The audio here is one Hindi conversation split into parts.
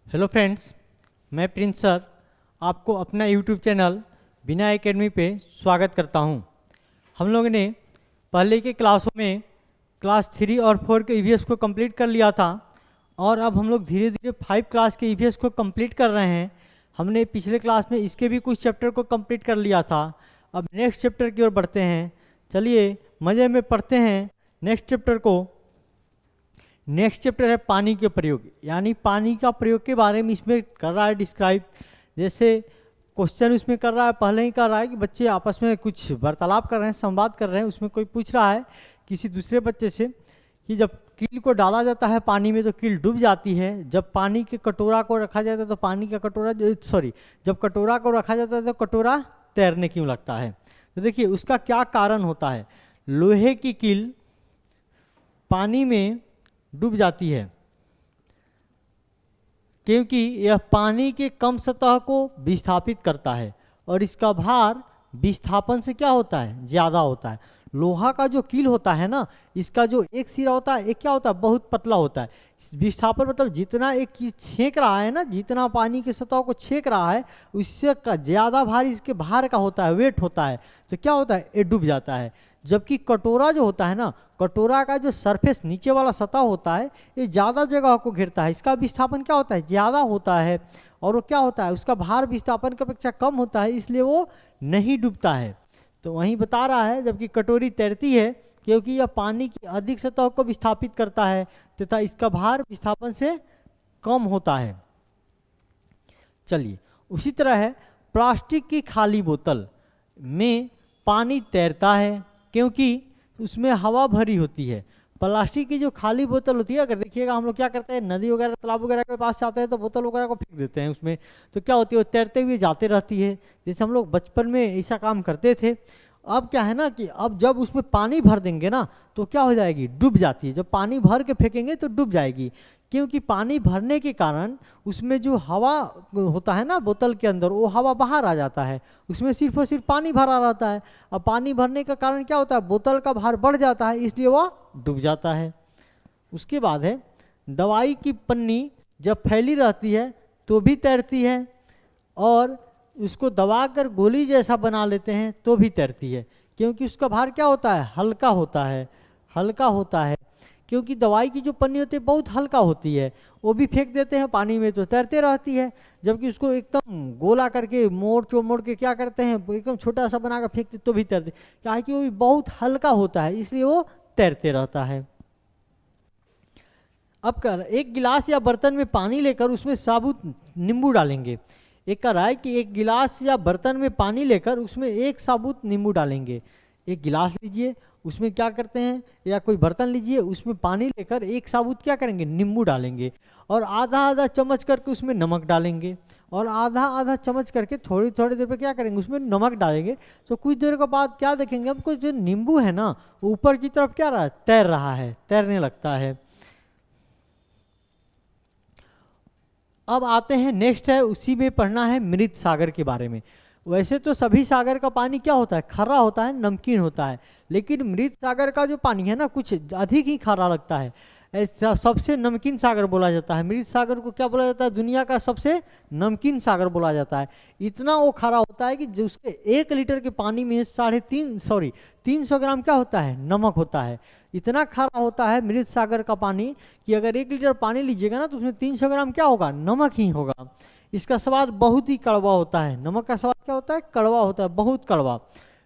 हेलो फ्रेंड्स, मैं प्रिंस सर आपको अपना यूट्यूब चैनल बिना एकेडमी पे स्वागत करता हूं। हम लोगों ने पहले के क्लासों में क्लास 3 और 4 के ईवीएस को कंप्लीट कर लिया था और अब हम लोग धीरे धीरे 5 क्लास के ईवीएस को कंप्लीट कर रहे हैं। हमने पिछले क्लास में इसके भी कुछ चैप्टर को कंप्लीट कर लिया था। अब नेक्स्ट चैप्टर की ओर बढ़ते हैं। चलिए मज़े में पढ़ते हैं नेक्स्ट चैप्टर को। नेक्स्ट चैप्टर है पानी के प्रयोग, यानी पानी का प्रयोग के बारे में इसमें कर रहा है डिस्क्राइब। जैसे क्वेश्चन उसमें कर रहा है, पहले ही कर रहा है कि बच्चे आपस में कुछ वार्तालाप कर रहे हैं, संवाद कर रहे हैं। उसमें कोई पूछ रहा है किसी दूसरे बच्चे से कि जब कील को डाला जाता है पानी में तो कील डूब जाती है, जब पानी के कटोरा को रखा जाता है तो पानी का कटोरा जब कटोरा को रखा जाता है तो कटोरा तैरने क्यों लगता है। तो देखिए उसका क्या कारण होता है। लोहे की कील पानी में डूब जाती है क्योंकि यह पानी के कम सतह को विस्थापित करता है और इसका भार विस्थापन से क्या होता है, ज़्यादा होता है। लोहा का जो कील होता है ना, इसका जो एक सिरा होता है एक क्या होता है, बहुत पतला होता है। विस्थापन मतलब जितना एक छेक रहा है ना, जितना पानी के सतह को छेक रहा है उससे ज़्यादा भार इसके भार का होता है, वेट होता है। तो क्या होता है, ये डूब जाता है। जबकि कटोरा जो होता है ना, कटोरा का जो सरफेस नीचे वाला सतह होता है ये ज़्यादा जगह को घेरता है, इसका विस्थापन क्या होता है, ज़्यादा होता है और वो क्या होता है, उसका भार विस्थापन की अपेक्षा कम होता है, इसलिए वो नहीं डूबता है। तो वहीं बता रहा है जबकि कटोरी तैरती है क्योंकि यह पानी की अधिक सतह को विस्थापित करता है तथा इसका भार विस्थापन से कम होता है। चलिए उसी तरह है प्लास्टिक की खाली बोतल में पानी तैरता है क्योंकि उसमें हवा भरी होती है। प्लास्टिक की जो खाली बोतल होती है, अगर देखिएगा हम लोग क्या करते हैं, नदी वगैरह तालाब वगैरह के पास जाते हैं तो बोतल वगैरह को फेंक देते हैं उसमें, तो क्या होती है, वो तैरते हुए जाते रहती है। जैसे हम लोग बचपन में ऐसा काम करते थे। अब क्या है ना कि अब जब उसमें पानी भर देंगे ना तो क्या हो जाएगी, डूब जाती है। जब पानी भर के फेंकेंगे तो डूब जाएगी क्योंकि पानी भरने के कारण उसमें जो हवा होता है ना बोतल के अंदर, वो हवा बाहर आ जाता है, उसमें सिर्फ और सिर्फ पानी भरा रहता है। अब पानी भरने का कारण क्या होता है, बोतल का भार बढ़ जाता है, इसलिए वह डूब जाता है। उसके बाद है दवाई की पन्नी जब फैली रहती है तो भी तैरती है और उसको दबाकर गोली जैसा बना लेते हैं तो भी तैरती है क्योंकि उसका भार क्या होता है, हल्का होता है। हल्का होता है क्योंकि दवाई की जो पन्नी होती है बहुत हल्का होती है, वो भी फेंक देते हैं पानी में तो तैरते रहती है। जबकि उसको एकदम गोला करके मोड़ के क्या करते हैं, एकदम छोटा सा बनाकर फेंकते तो भी तैरते, क्या कि वो भी बहुत हल्का होता है इसलिए वो तैरते रहता है। अब कर एक गिलास या बर्तन में पानी लेकर उसमें साबुत नींबू डालेंगे। एक कह रहा है कि एक गिलास या बर्तन में पानी लेकर उसमें एक साबुत नींबू डालेंगे। एक गिलास लीजिए, उसमें क्या करते हैं, या कोई बर्तन लीजिए उसमें पानी लेकर एक साबुत क्या करेंगे, नींबू डालेंगे और आधा आधा चम्मच करके उसमें नमक डालेंगे और आधा आधा चम्मच करके थोड़ी थोड़ी देर पे क्या करेंगे, उसमें नमक डालेंगे। तो कुछ देर के बाद क्या देखेंगे, हमको जो नींबू है ना ऊपर की तरफ क्या रहा है, तैर रहा है, तैरने लगता है। अब आते हैं नेक्स्ट है, उसी में पढ़ना है मृत सागर के बारे में। वैसे तो सभी सागर का पानी क्या होता है, खरा होता है, नमकीन होता है, लेकिन मृत सागर का जो पानी है ना कुछ अधिक ही खरा लगता है। ऐसा सबसे नमकीन सागर बोला जाता है। मृत सागर को क्या बोला जाता है, दुनिया का सबसे नमकीन सागर बोला जाता है। इतना वो खरा होता है कि जो उसके 1 लीटर के पानी में 350 ग्राम क्या होता है, नमक होता है। इतना खारा होता है मृत सागर का पानी कि अगर 1 लीटर पानी लीजिएगा ना तो उसमें 300 ग्राम क्या होगा, नमक ही होगा। इसका स्वाद बहुत ही कड़वा होता है। नमक का स्वाद क्या होता है, कड़वा होता है, बहुत कड़वा।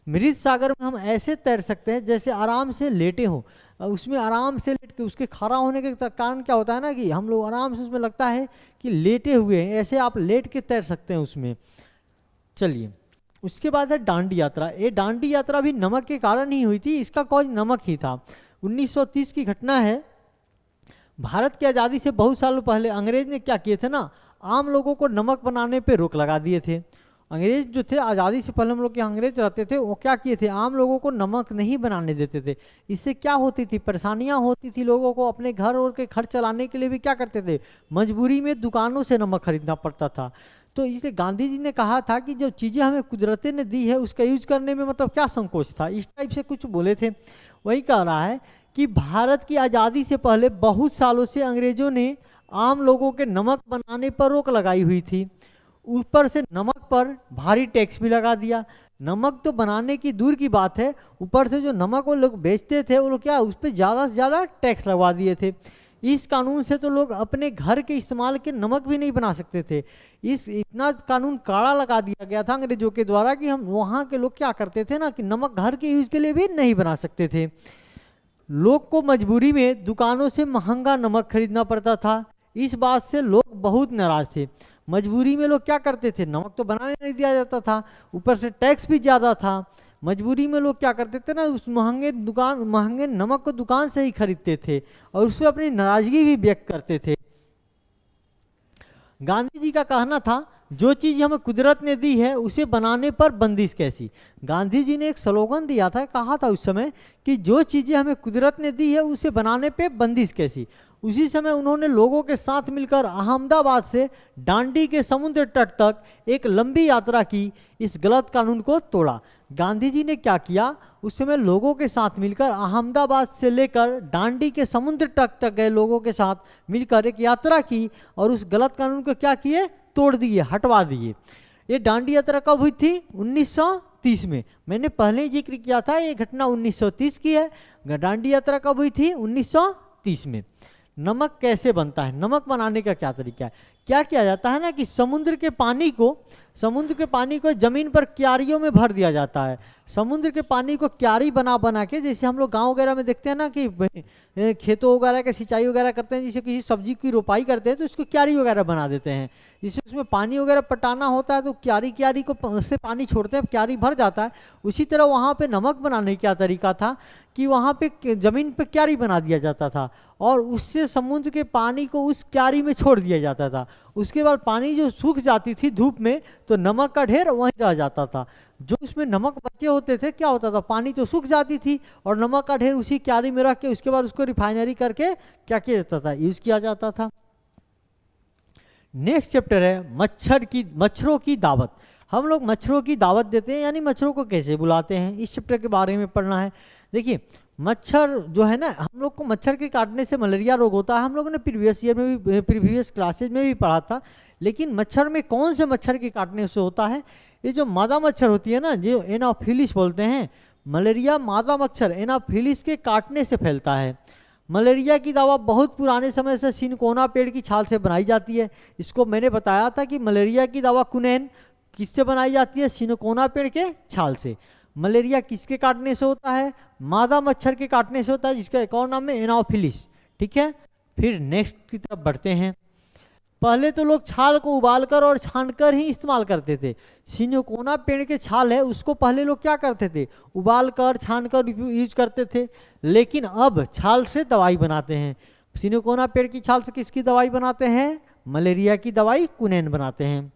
मृत सागर में हम ऐसे तैर सकते हैं जैसे आराम से लेटे हों, उसमें आराम से लेट के, उसके खड़ा होने के कारण क्या होता है ना कि हम लोग आराम से उसमें लगता है कि लेटे हुए हैं, ऐसे आप लेट के तैर सकते हैं उसमें। चलिए उसके बाद है डांडी यात्रा। ये डांडी यात्रा भी नमक के कारण ही हुई थी, इसका कॉज नमक ही था। 1930 की घटना है। भारत की आज़ादी से बहुत सालों पहले अंग्रेज ने क्या किए थे ना, आम लोगों को नमक बनाने पे रोक लगा दिए थे। अंग्रेज जो थे, आज़ादी से पहले हम लोग के अंग्रेज रहते थे, वो क्या किए थे, आम लोगों को नमक नहीं बनाने देते थे। इससे क्या होती थी, परेशानियां होती थी लोगों को। अपने घर और के खर्च चलाने के लिए भी क्या करते थे, मजबूरी में दुकानों से नमक खरीदना पड़ता था। तो इसलिए गांधी जी ने कहा था कि जो चीज़ें हमें कुदरत ने दी है उसका यूज करने में मतलब क्या संकोच था, इस टाइप से कुछ बोले थे। वही कह रहा है कि भारत की आज़ादी से पहले बहुत सालों से अंग्रेजों ने आम लोगों के नमक बनाने पर रोक लगाई हुई थी। ऊपर से नमक पर भारी टैक्स भी लगा दिया। नमक तो बनाने की दूर की बात है, ऊपर से जो नमक वो लोग बेचते थे वो लोग क्या उस पर ज़्यादा से ज़्यादा टैक्स लगवा दिए थे। इस कानून से तो लोग अपने घर के इस्तेमाल के नमक भी नहीं बना सकते थे। इस इतना कानून काड़ा लगा दिया गया था अंग्रेजों के द्वारा कि हम वहाँ के लोग क्या करते थे ना कि नमक घर के यूज़ के लिए भी नहीं बना सकते थे। लोग को मजबूरी में दुकानों से महंगा नमक खरीदना पड़ता था। इस बात से लोग बहुत नाराज थे। मजबूरी में लोग क्या करते थे, नमक तो बनाने नहीं दिया जाता था, ऊपर से टैक्स भी ज़्यादा था। मजबूरी में लोग क्या करते थे ना, उस महंगे नमक को दुकान से ही खरीदते थे और उस पर अपनी नाराजगी भी व्यक्त करते थे। गांधी जी का कहना था, जो चीज़ हमें कुदरत ने दी है उसे बनाने पर बंदिश कैसी। गांधी जी ने एक स्लोगन दिया था, कहा था उस समय कि जो चीज़ें हमें कुदरत ने दी है उसे बनाने पे बंदिश कैसी। उसी समय उन्होंने लोगों के साथ मिलकर अहमदाबाद से डांडी के समुद्र तट तक एक लंबी यात्रा की, इस गलत कानून को तोड़ा। गांधी जी ने क्या किया, उस समय लोगों के साथ मिलकर अहमदाबाद से लेकर डांडी के समुद्र तट तक गए लोगों के साथ मिलकर एक यात्रा की और उस गलत कानून को क्या किए, तोड़ दिए, हटवा दिए। ये डांडी यात्रा कब हुई थी, 1930 में। मैंने पहले ही जिक्र किया था, ये घटना 1930 की है। डांडी यात्रा कब हुई थी, 1930 में। नमक कैसे बनता है, नमक बनाने का क्या तरीका है। क्या किया जाता है ना कि समुद्र के पानी को जमीन पर क्यारियों में भर दिया जाता है। समुद्र के पानी को क्यारी बना बना के, जैसे हम लोग गांव वगैरह में देखते हैं ना कि खेतों वगैरह के सिंचाई वगैरह करते हैं, जैसे किसी सब्जी की रोपाई करते हैं तो उसको क्यारी वगैरह बना देते हैं। जिससे उसमें पानी वगैरह पटाना होता है तो क्यारी को से पानी छोड़ते हैं, क्यारी भर जाता है। उसी तरह वहाँ पे नमक बनाने का तरीका था कि वहाँ पे ज़मीन पे क्यारी बना दिया जाता था और उससे समुद्र के पानी को उस क्यारी में छोड़ दिया जाता था। उसके बाद पानी जो सूख जाती थी धूप में तो नमक का ढेर वहीं रह जाता था। जो उसमें नमक बचे होते थे, क्या होता था, पानी तो सूख जाती थी और नमक का ढेर उसी क्यारी में रख के उसके बाद उसको रिफाइनरी करके क्या किया जाता था, यूज़ किया जाता था। नेक्स्ट चैप्टर है मच्छरों की दावत। हम लोग मच्छरों की दावत देते हैं, यानी मच्छरों को कैसे बुलाते हैं, इस चैप्टर के बारे में पढ़ना है। देखिए, मच्छर जो है ना, हम लोग को मच्छर के काटने से मलेरिया रोग होता है। हम लोगों ने प्रीवियस क्लासेज में भी पढ़ा था। लेकिन मच्छर में कौन से मच्छर के काटने से होता है, ये जो मादा मच्छर होती है ना, जो एनाफिलिस बोलते हैं, मलेरिया मादा मच्छर एनाफिलिस के काटने से फैलता है। मलेरिया की दवा बहुत पुराने समय से सिनकोना पेड़ की छाल से बनाई जाती है। इसको मैंने बताया था कि मलेरिया की दवा कुनैन किससे बनाई जाती है, सिनकोना पेड़ के छाल से। मलेरिया किसके काटने से होता है, मादा मच्छर के काटने से होता है, जिसका एक और नाम है एनाफिलिस। ठीक है, फिर नेक्स्ट की तरफ बढ़ते हैं। पहले तो लोग छाल को उबालकर और छानकर ही इस्तेमाल करते थे। सिनकोना पेड़ के छाल है उसको पहले लोग क्या करते थे, उबालकर छानकर यूज करते थे। लेकिन अब छाल से दवाई बनाते हैं। सिनकोना पेड़ की छाल से किसकी दवाई बनाते हैं, मलेरिया की दवाई कुनैन बनाते हैं।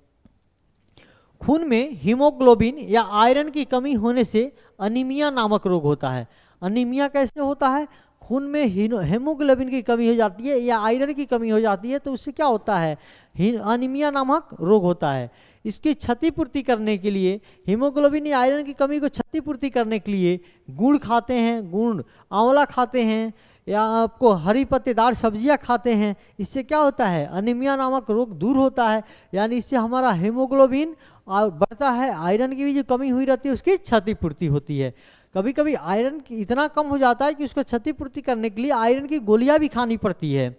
खून में हीमोग्लोबिन या आयरन की कमी होने से अनीमिया नामक रोग होता है। अनीमिया कैसे होता है, खून में हीमोग्लोबिन की कमी हो जाती है या आयरन की कमी हो जाती है तो उससे क्या होता है, अनीमिया नामक रोग होता है। इसकी क्षतिपूर्ति करने के लिए, हीमोग्लोबिन या आयरन की कमी को क्षतिपूर्ति करने के लिए गुड़ खाते हैं, गुड़ आंवला खाते हैं या आपको हरी पत्तेदार सब्जियां खाते हैं। इससे क्या होता है, अनीमिया नामक रोग दूर होता है, यानी इससे हमारा हीमोग्लोबिन बढ़ता है। आयरन की भी जो कमी हुई रहती है उसकी क्षतिपूर्ति होती है। कभी कभी आयरन इतना कम हो जाता है कि उसको क्षतिपूर्ति करने के लिए आयरन की गोलियां भी खानी पड़ती है।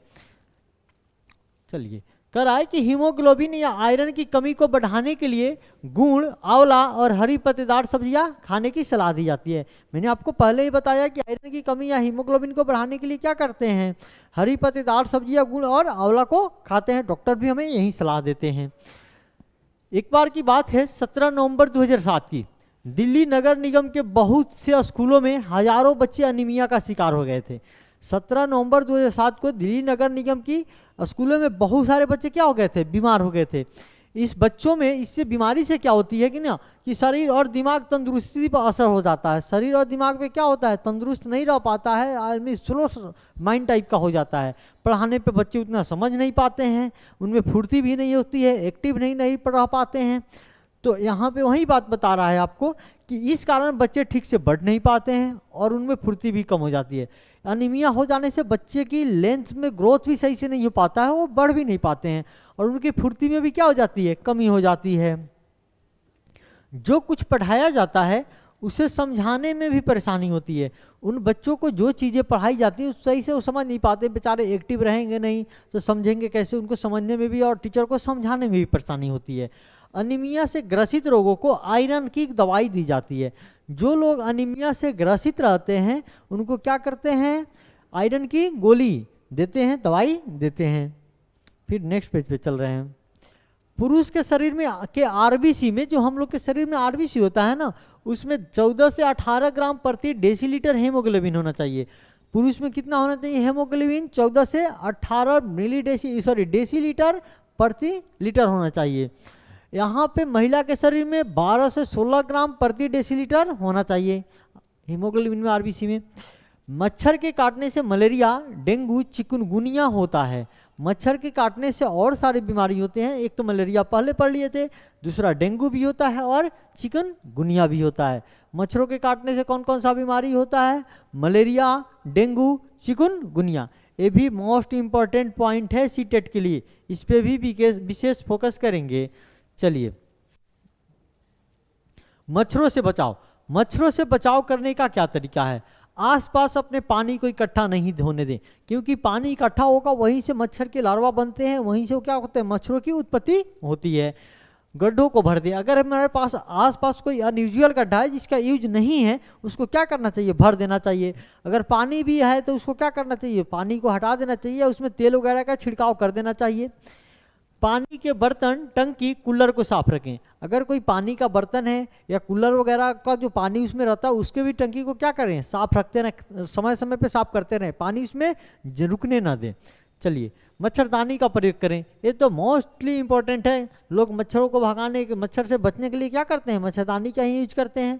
चलिए, कह रहा है कि हीमोग्लोबिन या आयरन की कमी को बढ़ाने के लिए गुड़, आंवला और हरी पत्तेदार सब्जियां खाने की सलाह दी जाती है। मैंने आपको पहले ही बताया कि आयरन की कमी या हीमोग्लोबिन को बढ़ाने के लिए क्या करते हैं, हरी पत्तेदार सब्जियां, गुड़ और आंवला को खाते हैं। डॉक्टर भी हमें यही सलाह देते हैं। एक बार की बात है 17 नवंबर 2007 की, दिल्ली नगर निगम के बहुत से स्कूलों में हजारों बच्चे अनीमिया का शिकार हो गए थे। 17 नवंबर 2007 को दिल्ली नगर निगम की स्कूलों में बहुत सारे बच्चे क्या हो गए थे, बीमार हो गए थे। इस बच्चों में इससे बीमारी से क्या होती है कि ना, कि शरीर और दिमाग तंदुरुस्ती पर असर हो जाता है। शरीर और दिमाग में क्या होता है, तंदुरुस्त नहीं रह पाता है, आदमी स्लो माइंड टाइप का हो जाता है। पढ़ाने पे बच्चे उतना समझ नहीं पाते हैं, उनमें फुर्ती भी नहीं होती है, एक्टिव नहीं पढ़ा पाते हैं। तो यहाँ पे वही बात बता रहा है आपको कि इस कारण बच्चे ठीक से बढ़ नहीं पाते हैं और उनमें फुर्ती भी कम हो जाती है। अनीमिया हो जाने से बच्चे की लेंथ में ग्रोथ भी सही से नहीं हो पाता है, वो बढ़ भी नहीं पाते हैं, और उनकी फुर्ती में भी क्या हो जाती है, कमी हो जाती है। जो कुछ पढ़ाया जाता है उसे समझाने में भी परेशानी होती है। उन बच्चों को जो चीज़ें पढ़ाई जाती है सही से वो समझ नहीं पाते, बेचारे एक्टिव रहेंगे नहीं तो समझेंगे कैसे, उनको समझने में भी और टीचर को समझाने में भी परेशानी होती है। अनीमिया से ग्रसित रोगों को आयरन की दवाई दी जाती है। जो लोग अनीमिया से ग्रसित रहते हैं उनको क्या करते हैं, आयरन की गोली देते हैं, दवाई देते हैं। फिर नेक्स्ट पेज पे चल रहे हैं। पुरुष के शरीर में के आरबीसी में, जो हम लोग के शरीर में आरबीसी होता है ना, उसमें 14 से 18 ग्राम प्रति डेसीलीटर हेमोग्लोबिन होना चाहिए। पुरुष में कितना होना चाहिए हेमोग्लोबिन, 14 से 18 डेसीलीटर प्रति लीटर होना चाहिए। यहाँ पे महिला के शरीर में 12 से 16 ग्राम प्रति डेसीलीटर होना चाहिए हीमोग्लोबिन में, आरबीसी में। मच्छर के काटने से मलेरिया, डेंगू, चिकनगुनिया होता है। मच्छर के काटने से और सारी बीमारी होते हैं, एक तो मलेरिया पहले पढ़ लिए थे, दूसरा डेंगू भी होता है और चिकनगुनिया भी होता है। मच्छरों के काटने से कौन कौन सा बीमारी होता है, मलेरिया, डेंगू, चिकनगुनिया। ये भी मोस्ट इम्पॉर्टेंट पॉइंट है सीटेट के लिए, इस पे भी विशेष फोकस करेंगे। चलिए, मच्छरों से बचाव। मच्छरों से बचाव करने का क्या तरीका है, आसपास अपने पानी को इकट्ठा नहीं होने दें, क्योंकि पानी इकट्ठा होगा वहीं से मच्छर के लार्वा बनते हैं, वहीं से वो क्या होते हैं, मच्छरों की उत्पत्ति होती है। गड्ढों को भर दें। अगर हमारे पास आसपास कोई अनयूजुअल गड्ढा है जिसका यूज नहीं है, उसको क्या करना चाहिए, भर देना चाहिए। अगर पानी भी है तो उसको क्या करना चाहिए, पानी को हटा देना चाहिए, उसमें तेल वगैरह का छिड़काव कर देना चाहिए। पानी के बर्तन, टंकी, कूलर को साफ रखें। अगर कोई पानी का बर्तन है या कूलर वगैरह का जो पानी उसमें रहता है, उसके भी टंकी को क्या करें, साफ रखते रहें, समय समय पे साफ करते रहें, पानी उसमें रुकने ना दें। चलिए, मच्छरदानी का प्रयोग करें। ये तो मोस्टली इंपॉर्टेंट है। लोग मच्छरों को भगाने, मच्छर से बचने के लिए क्या करते हैं, मच्छरदानी का ही यूज करते हैं।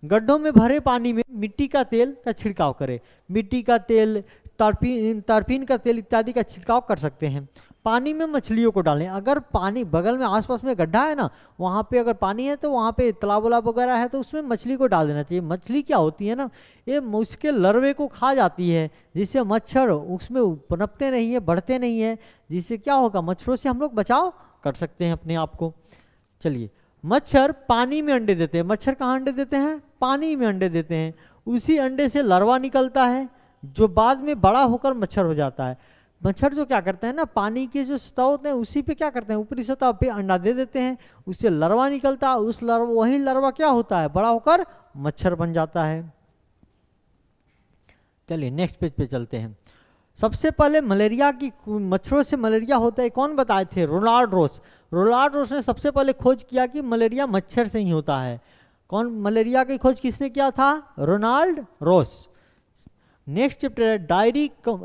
गड्ढों में भरे पानी में मिट्टी का तेल का छिड़काव करें। मिट्टी का तेल, तारपीन का तेल इत्यादि का छिड़काव कर सकते हैं। पानी में मछलियों को डालें। अगर पानी बगल में आसपास में गड्ढा है ना, वहाँ पे अगर पानी है तो वहाँ पे तालाब वलाब वगैरह है तो उसमें मछली को डाल देना चाहिए। मछली क्या होती है ना, ये उसके लर्वे को खा जाती है, जिससे मच्छर उसमें पनपते नहीं है, बढ़ते नहीं है, जिससे क्या होगा, मच्छरों से हम लोग बचाव कर सकते हैं अपने आप को। चलिए, मच्छर पानी में अंडे देते हैं। मच्छर कहाँ अंडे देते हैं, पानी में अंडे देते हैं। उसी अंडे से लार्वा निकलता है जो बाद में बड़ा होकर मच्छर हो जाता है। मच्छर जो क्या करते हैं ना, पानी के जो सतह होते हैं उसी पे क्या करते हैं, ऊपरी सतह पे अंडा दे देते हैं, उससे लार्वा निकलता है। उस लार्वा, वही लार्वा क्या होता है, बड़ा होकर मच्छर बन जाता है। चलिए नेक्स्ट पेज पे चलते हैं। सबसे पहले मलेरिया की, मच्छरों से मलेरिया होता है कौन बताए थे, रोनाल्ड रोस। रोनाल्ड रोस ने सबसे पहले खोज किया कि मलेरिया मच्छर से ही होता है। कौन, मलेरिया की खोज किसने किया था, रोनाल्ड रोस। नेक्स्ट चैप्टर है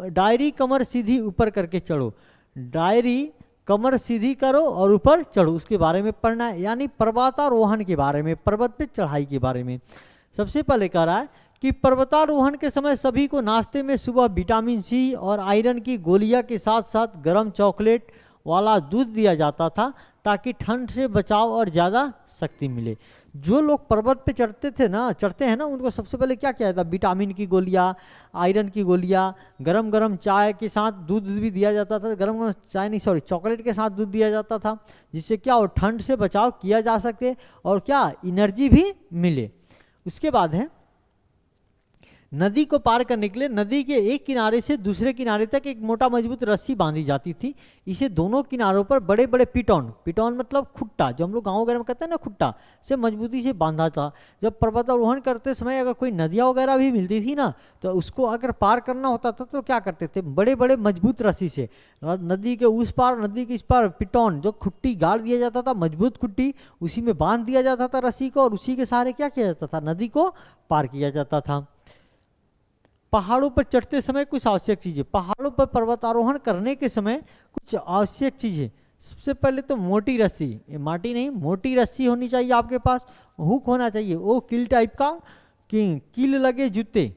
डायरी कमर सीधी ऊपर करके चढ़ो। डायरी कमर सीधी करो और ऊपर चढ़ो, उसके बारे में पढ़ना है, यानी पर्वतारोहण के बारे में, पर्वत पे चढ़ाई के बारे में। सबसे पहले कह रहा है कि पर्वतारोहण के समय सभी को नाश्ते में सुबह विटामिन सी और आयरन की गोलियां के साथ साथ गर्म चॉकलेट वाला दूध दिया जाता था, ताकि ठंड से बचाव और ज़्यादा शक्ति मिले। जो लोग पर्वत पे चढ़ते हैं ना, उनको सबसे पहले क्या किया जाता, विटामिन की गोलियाँ, आयरन की गोलियाँ, गरम गरम चाय के साथ दूध भी दिया जाता था, गरम गरम चाय नहीं सॉरी चॉकलेट के साथ दूध दिया जाता था, जिससे क्या हो, ठंड से बचाव किया जा सके और क्या, एनर्जी भी मिले। उसके बाद है नदी को पार करने के लिए नदी के एक किनारे से दूसरे किनारे तक एक मोटा मजबूत रस्सी बांधी जाती थी। इसे दोनों किनारों पर बड़े बड़े पिटौन मतलब खुट्टा, जो हम लोग गाँव वगैरह में कहते हैं ना, खुट्टा से मजबूती से बांधा था। जब पर्वतारोहण करते समय अगर कोई नदियाँ वगैरह भी मिलती थी ना, तो उसको अगर पार करना होता था तो क्या करते थे, बड़े बड़े मजबूत रस्सी से नदी के उस पार नदी के इस पार पिटौन, जो खुट्टी गाड़ दिया जाता था, मजबूत खुट्टी, उसी में बांध दिया जाता था रस्सी को, और उसी के सहारे क्या किया जाता था, नदी को पार किया जाता था। पहाड़ों पर चढ़ते समय कुछ आवश्यक चीज़ें, पहाड़ों पर पर्वतारोहण करने के समय कुछ आवश्यक चीज़ें। सबसे पहले तो मोटी रस्सी, माटी नहीं, मोटी रस्सी होनी चाहिए आपके पास, हुक होना चाहिए, वो कील टाइप का, कील लगे जूते,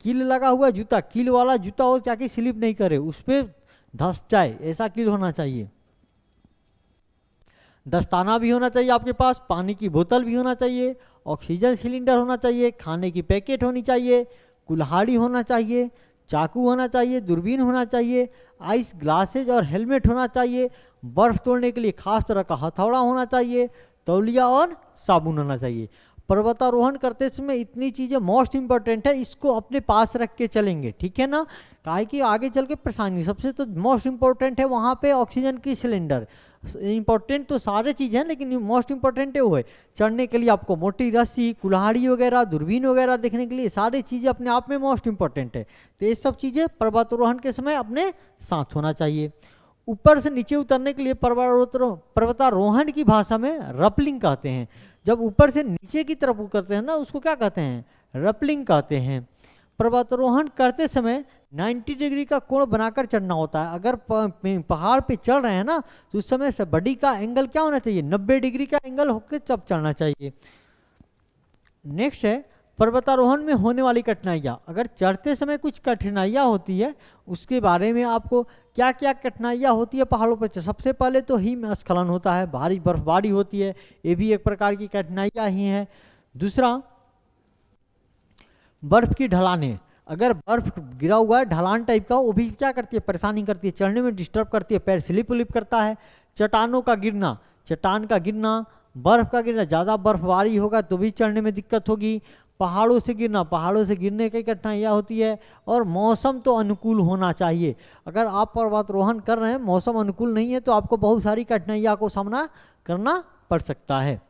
कील लगा हुआ जूता, कील वाला जूता हो ताकि स्लिप नहीं करे, उस पर धंस जाए, ऐसा कील होना चाहिए। दस्ताना भी होना चाहिए आपके पास, पानी की बोतल भी होना चाहिए, ऑक्सीजन सिलेंडर होना चाहिए, खाने की पैकेट होनी चाहिए, कुल्हाड़ी होना चाहिए, चाकू होना चाहिए, दूरबीन होना चाहिए, आइस ग्लासेज और हेलमेट होना चाहिए, बर्फ तोड़ने के लिए खास तरह का हथौड़ा होना चाहिए, तौलिया और साबुन होना चाहिए। पर्वतारोहण करते समय इतनी चीज़ें मोस्ट इंपॉर्टेंट है, इसको अपने पास रख के चलेंगे, ठीक है ना, काहे कि आगे चल के परेशानी। सबसे तो मोस्ट इंपॉर्टेंट है वहाँ पे ऑक्सीजन की सिलेंडर। इंपॉर्टेंट तो सारे चीज़ हैं लेकिन मोस्ट इंपॉर्टेंट है वो है। चढ़ने के लिए आपको मोटी रस्सी, कुल्हाड़ी वगैरह, दूरबीन वगैरह देखने के लिए सारी चीज़ें अपने आप में मोस्ट इंपॉर्टेंट है। तो ये सब चीज़ें पर्वतारोहण के समय अपने साथ होना चाहिए। ऊपर से नीचे उतरने के लिए पर्वतारोहण की भाषा में रपलिंग कहते हैं। जब ऊपर से नीचे की तरफ उतरते हैं ना, उसको क्या कहते हैं, रपलिंग कहते हैं। पर्वतारोहण करते समय 90 डिग्री का कोण बनाकर चढ़ना होता है। अगर पहाड़ पे चढ़ रहे हैं ना तो उस समय से बॉडी का एंगल क्या होना चाहिए, 90 डिग्री का एंगल होकर तब चढ़ना चाहिए। नेक्स्ट है पर्वतारोहण में होने वाली कठिनाइयाँ। अगर चढ़ते समय कुछ कठिनाइयाँ होती है उसके बारे में आपको क्या क्या कठिनाइयाँ होती है पहाड़ों पर। सबसे पहले तो हिमस्खलन होता है, भारी बर्फबारी होती है, ये भी एक प्रकार की कठिनाइयाँ ही है। दूसरा बर्फ की ढलानें, अगर बर्फ गिरा हुआ है ढलान टाइप का, वो भी क्या करती है, परेशानी करती है, चढ़ने में डिस्टर्ब करती है, पैर स्लिप उलिप करता है। चट्टानों का गिरना, चट्टान का गिरना, बर्फ का गिरना, ज़्यादा बर्फबारी होगा तो भी चढ़ने में दिक्कत होगी। पहाड़ों से गिरना, पहाड़ों से गिरने की कठिनाइयाँ होती है। और मौसम तो अनुकूल होना चाहिए। अगर आप पर्वतारोहण कर रहे हैं मौसम अनुकूल नहीं है तो आपको बहुत सारी कठिनाइयों को सामना करना पड़ सकता है।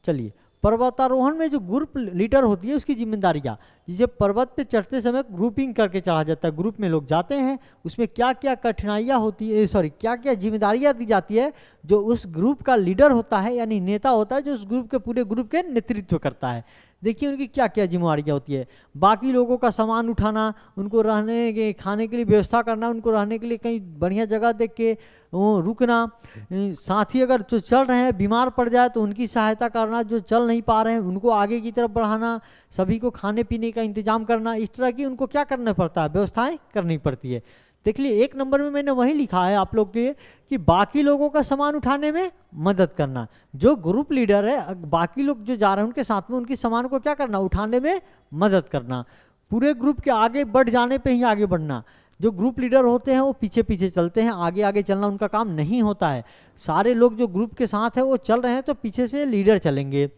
चलिए, पर्वतारोहण में जो ग्रुप लीडर होती है उसकी जिम्मेदारियाँ, जिसे पर्वत पे चढ़ते समय ग्रुपिंग करके चढ़ा जाता है, ग्रुप में लोग जाते हैं, उसमें क्या क्या कठिनाइयाँ होती है, क्या क्या जिम्मेदारियाँ दी जाती है। जो उस ग्रुप का लीडर होता है यानी नेता होता है, जो उस ग्रुप के पूरे ग्रुप के नेतृत्व करता है, देखिए उनकी क्या क्या जिम्मेदारियाँ होती है। बाकी लोगों का सामान उठाना, उनको रहने के खाने के लिए व्यवस्था करना, उनको रहने के लिए कहीं बढ़िया जगह देख के रुकना। साथ ही अगर जो चल रहे हैं बीमार पड़ जाए तो उनकी सहायता करना, जो चल नहीं पा रहे हैं उनको आगे की तरफ बढ़ाना, सभी को खाने पीने का इंतजाम करना, इस तरह की उनको क्या करना पड़ता है, व्यवस्थाएं करनी पड़ती है। देख लिए 1 नंबर में मैंने वही लिखा है आप लोग के कि बाकी लोगों का सामान उठाने में मदद करना। जो ग्रुप लीडर है, बाकी लोग जो जा रहे हैं उनके साथ में उनकी सामान को क्या करना, उठाने में मदद करना। पूरे ग्रुप के आगे बढ़ जाने पे ही आगे बढ़ना। जो ग्रुप लीडर होते हैं वो पीछे पीछे चलते हैं, आगे आगे चलना उनका काम नहीं होता है। सारे लोग जो ग्रुप के साथ है वो चल रहे हैं तो पीछे से लीडर चलेंगे।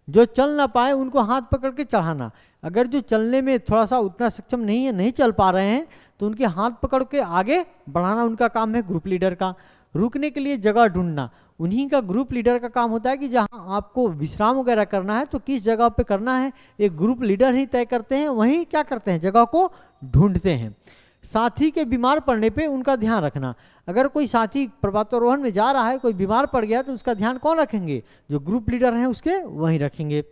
जो चल ना पाए उनको हाथ पकड़ के चढ़ाना। अगर जो चलने में थोड़ा सा उतना सक्षम नहीं है, नहीं चल पा रहे हैं, तो उनके हाथ पकड़ के आगे बढ़ाना उनका काम है ग्रुप लीडर का। रुकने के लिए जगह ढूंढना, उन्हीं का ग्रुप लीडर का काम होता है कि जहां आपको विश्राम वगैरह करना है तो किस जगह पे करना है एक ग्रुप लीडर ही तय करते हैं, वहीं क्या करते हैं जगह को ढूंढते हैं। साथी के बीमार पड़ने पे उनका ध्यान रखना। अगर कोई साथी पर्वतारोहण में जा रहा है, कोई बीमार पड़ गया तो उसका ध्यान कौन रखेंगे, जो ग्रुप लीडर हैं उसके वहीं रखेंगे।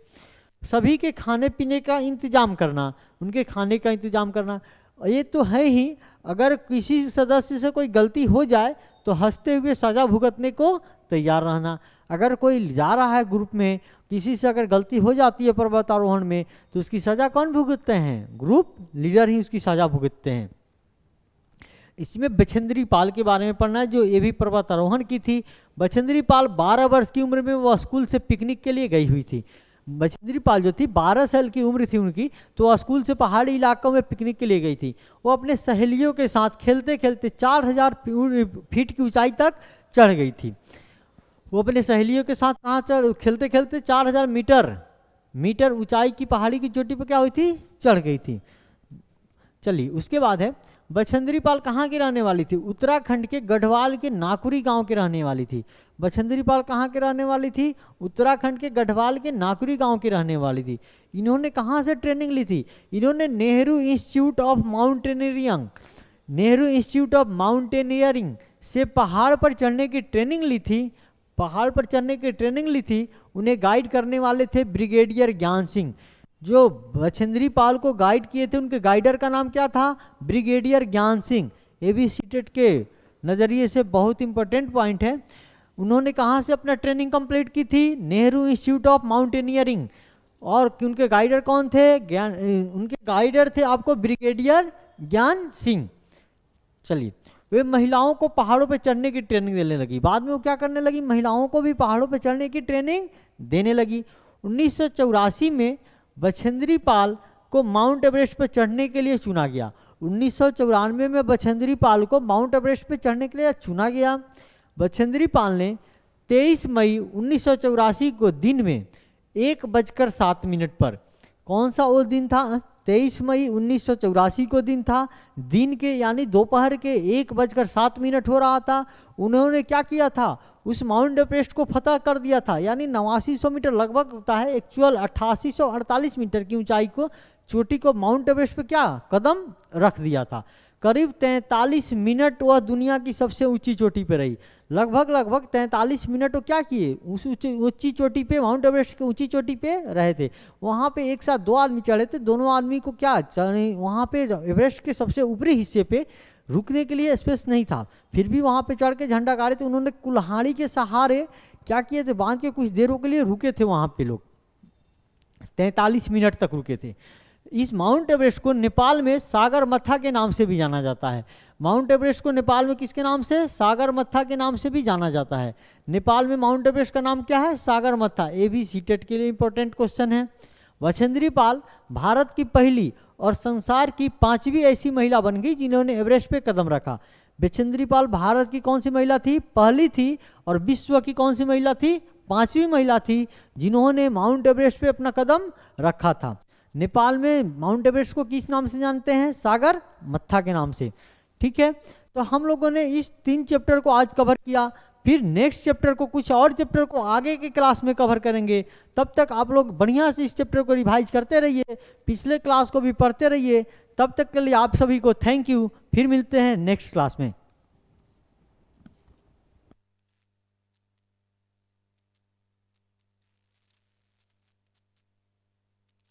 सभी के खाने पीने का इंतजाम करना, उनके खाने का इंतजाम करना। ये तो है ही, अगर किसी सदस्य से कोई गलती हो जाए तो हंसते हुए सजा भुगतने को तैयार रहना। अगर कोई जा रहा है ग्रुप में, किसी से अगर गलती हो जाती है पर्वतारोहण में तो उसकी सजा कौन भुगतते हैं, ग्रुप लीडर ही उसकी सजा भुगतते हैं। इसमें बछेंद्री पाल के बारे में पढ़ना है, जो ये भी पर्वतारोहण की थी। बछेंद्री पाल 12 वर्ष की उम्र में वह स्कूल से पिकनिक के लिए गई हुई थी। बछेंद्री पाल जो थी 12 साल की उम्र थी उनकी, तो वह स्कूल से पहाड़ी इलाकों में पिकनिक के लिए गई थी। वो अपने सहेलियों के साथ खेलते खेलते 4000 फीट की ऊंचाई तक चढ़ गई थी। वो अपने सहेलियों के साथ कहाँ खेलते खेलते 4000 मीटर ऊंचाई की पहाड़ी की चोटी पर क्या हुई थी, चढ़ गई थी। चलिए, उसके बाद है बछेंद्री पाल कहाँ की रहने वाली थी, उत्तराखंड के गढ़वाल के नाकुरी गांव की रहने वाली थी। बछेंद्री पाल कहाँ के रहने वाली थी, उत्तराखंड के गढ़वाल के नाकुरी गांव की रहने वाली थी। इन्होंने कहाँ से ट्रेनिंग ली थी, इन्होंने नेहरू इंस्टीट्यूट ऑफ माउंटेनियरिंग से पहाड़ पर चढ़ने की ट्रेनिंग ली थी। पहाड़ पर चढ़ने की ट्रेनिंग ली थी। उन्हें गाइड करने वाले थे ब्रिगेडियर ज्ञान सिंह। जो बछेंद्री पाल को गाइड किए थे उनके गाइडर का नाम क्या था, ब्रिगेडियर ज्ञान सिंह। ये भी सीटेट के नज़रिए से बहुत इंपॉर्टेंट पॉइंट है। उन्होंने कहाँ से अपना ट्रेनिंग कंप्लीट की थी, नेहरू इंस्टीट्यूट ऑफ माउंटेनियरिंग। और उनके गाइडर कौन थे, उनके गाइडर थे आपको ब्रिगेडियर ज्ञान सिंह। चलिए, वे महिलाओं को पहाड़ों पर चढ़ने की ट्रेनिंग देने लगी। बाद में वो क्या करने लगी, महिलाओं को भी पहाड़ों पर चढ़ने की ट्रेनिंग देने लगी। 1984 में बछेंद्री पाल को माउंट एवरेस्ट पर चढ़ने के लिए चुना गया। 1994 में बछेंद्री पाल को माउंट एवरेस्ट पे चढ़ने के लिए चुना गया। बछेंद्री पाल ने 23 मई 1984 को दिन में 1:07 पर, कौन सा वो दिन था, 23 मई 1984 को दिन था, दिन के यानी दोपहर के 1:07 हो रहा था। उन्होंने क्या किया था, उस माउंट एवरेस्ट को फतह कर दिया था। यानी 8900 मीटर लगभग होता है, एक्चुअल 8848 मीटर की ऊंचाई को, चोटी को माउंट एवरेस्ट पे क्या कदम रख दिया था। करीब 43 मिनट वह दुनिया की सबसे ऊंची चोटी पे रही। लगभग 43 मिनट वो क्या किए, उस ऊंची चोटी पे, माउंट एवरेस्ट की ऊंची चोटी पे रहे थे। वहाँ पे एक साथ 2 आदमी चढ़े थे, दोनों आदमी को क्या वहाँ पे एवरेस्ट के सबसे ऊपरी हिस्से पे रुकने के लिए स्पेस नहीं था, फिर भी वहाँ पे चढ़ के झंडा गाड़े थे। उन्होंने कुल्हाड़ी के सहारे क्या किए थे, बांध के कुछ देरों के लिए रुके थे वहाँ पे, लोग 43 मिनट तक रुके थे। इस माउंट एवरेस्ट को नेपाल में सागरमाथा के नाम से भी जाना जाता है। माउंट एवरेस्ट को नेपाल में किसके नाम से, सागरमाथा के नाम से भी जाना जाता है। नेपाल में माउंट एवरेस्ट का नाम क्या है, सागरमाथा। ये भी सीटेट के लिए इंपॉर्टेंट क्वेश्चन है। बछेंद्री पाल भारत की पहली और संसार की 5वीं ऐसी महिला बन गई जिन्होंने एवरेस्ट पे कदम रखा। बछेंद्री पाल भारत की कौन सी महिला थी, पहली थी, और विश्व की कौन सी महिला थी, 5वीं महिला थी जिन्होंने माउंट एवरेस्ट पे अपना कदम रखा था। नेपाल में माउंट एवरेस्ट को किस नाम से जानते हैं, सागरमाथा के नाम से। ठीक है, तो हम लोगों ने इस 3 चैप्टर को आज कवर किया। फिर नेक्स्ट चैप्टर को, कुछ और चैप्टर को आगे के क्लास में कवर करेंगे। तब तक आप लोग बढ़िया से इस चैप्टर को रिवाइज करते रहिए, पिछले क्लास को भी पढ़ते रहिए। तब तक के लिए आप सभी को थैंक यू। फिर मिलते हैं नेक्स्ट क्लास में।